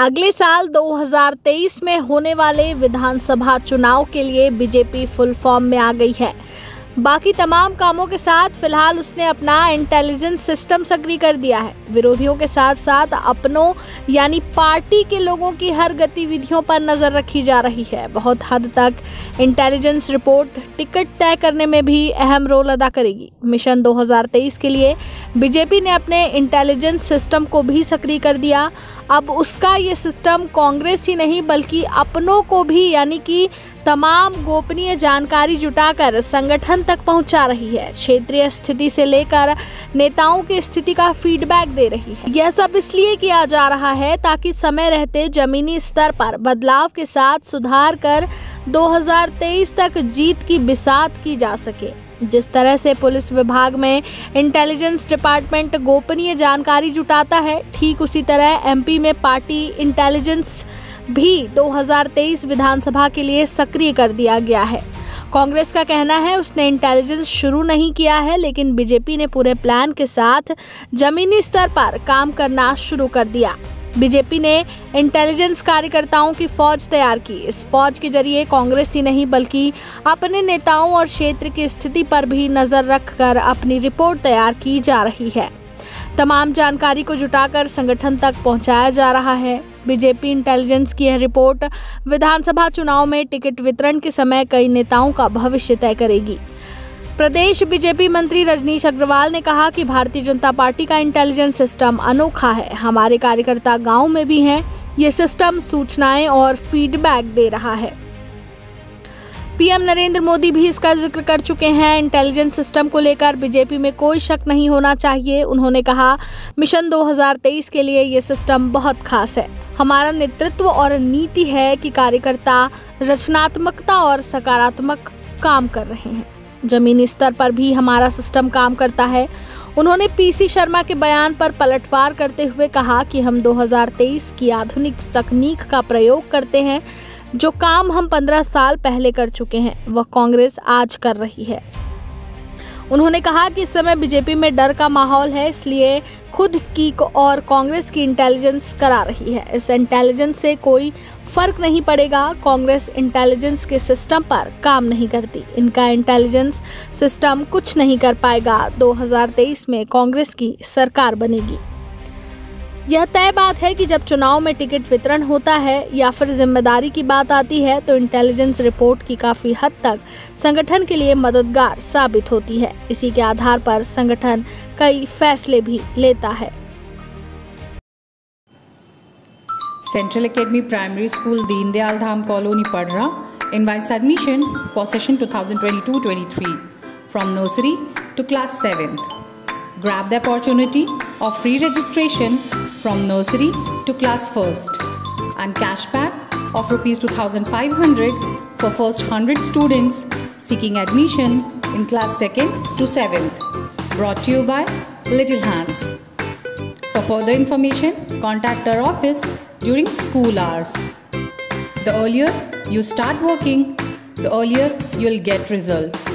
अगले साल 2023 में होने वाले विधानसभा चुनाव के लिए बीजेपी फुल फॉर्म में आ गई है। बाकी तमाम कामों के साथ फिलहाल उसने अपना इंटेलिजेंस सिस्टम सक्रिय कर दिया है। विरोधियों के साथ साथ अपनों यानी पार्टी के लोगों की हर गतिविधियों पर नजर रखी जा रही है। बहुत हद तक इंटेलिजेंस रिपोर्ट टिकट तय करने में भी अहम रोल अदा करेगी। मिशन 2023 के लिए बीजेपी ने अपने इंटेलिजेंस सिस्टम को भी सक्रिय कर दिया। अब उसका ये सिस्टम कांग्रेस ही नहीं बल्कि अपनों को भी यानी कि तमाम गोपनीय जानकारी जुटाकर संगठन तक पहुंचा रही है। क्षेत्रीय स्थिति से लेकर नेताओं की स्थिति का फीडबैक दे रही है। यह सब इसलिए किया जा रहा है ताकि समय रहते जमीनी स्तर पर बदलाव के साथ सुधार कर 2023 तक जीत की बिसात की जा सके। जिस तरह से पुलिस विभाग में इंटेलिजेंस डिपार्टमेंट गोपनीय जानकारी जुटाता है, ठीक उसी तरह एमपी में पार्टी इंटेलिजेंस भी 2023 विधानसभा के लिए सक्रिय कर दिया गया है। कांग्रेस का कहना है उसने इंटेलिजेंस शुरू नहीं किया है, लेकिन बीजेपी ने पूरे प्लान के साथ जमीनी स्तर पर काम करना शुरू कर दिया। बीजेपी ने इंटेलिजेंस कार्यकर्ताओं की फौज तैयार की। इस फौज के जरिए कांग्रेस ही नहीं बल्कि अपने नेताओं और क्षेत्र की स्थिति पर भी नजर रखकर अपनी रिपोर्ट तैयार की जा रही है। तमाम जानकारी को जुटाकर संगठन तक पहुंचाया जा रहा है। बीजेपी इंटेलिजेंस की यह रिपोर्ट विधानसभा चुनाव में टिकट वितरण के समय कई नेताओं का भविष्य तय करेगी। प्रदेश बीजेपी मंत्री रजनीश अग्रवाल ने कहा कि भारतीय जनता पार्टी का इंटेलिजेंस सिस्टम अनोखा है। हमारे कार्यकर्ता गांव में भी हैं। ये सिस्टम सूचनाएं और फीडबैक दे रहा है। पीएम नरेंद्र मोदी भी इसका जिक्र कर चुके हैं। इंटेलिजेंस सिस्टम को लेकर बीजेपी में कोई शक नहीं होना चाहिए। उन्होंने कहा, मिशन 2023 के लिए ये सिस्टम बहुत खास है। हमारा नेतृत्व और नीति है कि कार्यकर्ता रचनात्मकता और सकारात्मक काम कर रहे हैं। जमीनी स्तर पर भी हमारा सिस्टम काम करता है। उन्होंने पीसी शर्मा के बयान पर पलटवार करते हुए कहा कि हम 2023 की आधुनिक तकनीक का प्रयोग करते हैं। जो काम हम 15 साल पहले कर चुके हैं वह कांग्रेस आज कर रही है। उन्होंने कहा कि इस समय बीजेपी में डर का माहौल है, इसलिए खुद की और कांग्रेस की इंटेलिजेंस करा रही है। इस इंटेलिजेंस से कोई फर्क नहीं पड़ेगा। कांग्रेस इंटेलिजेंस के सिस्टम पर काम नहीं करती। इनका इंटेलिजेंस सिस्टम कुछ नहीं कर पाएगा। 2023 में कांग्रेस की सरकार बनेगी। यह तय बात है कि जब चुनाव में टिकट वितरण होता है या फिर जिम्मेदारी की बात आती है तो इंटेलिजेंस रिपोर्ट की काफी हद तक संगठन के लिए मददगार साबित होती है। इसी के आधार पर संगठन कई फैसले भी लेता है। Central academy primary school Deendayal Dham colony Padhra invites admission for session 2022-23 from nursery to class 7th. Grab the opportunity of free registration from nursery to class 1st and cashback of Rs 2,500 for first 100 students seeking admission in class 2nd to 7th. Brought to you by Little Hands. For further information, contact our office during school hours. The earlier you start working, the earlier you'll get results.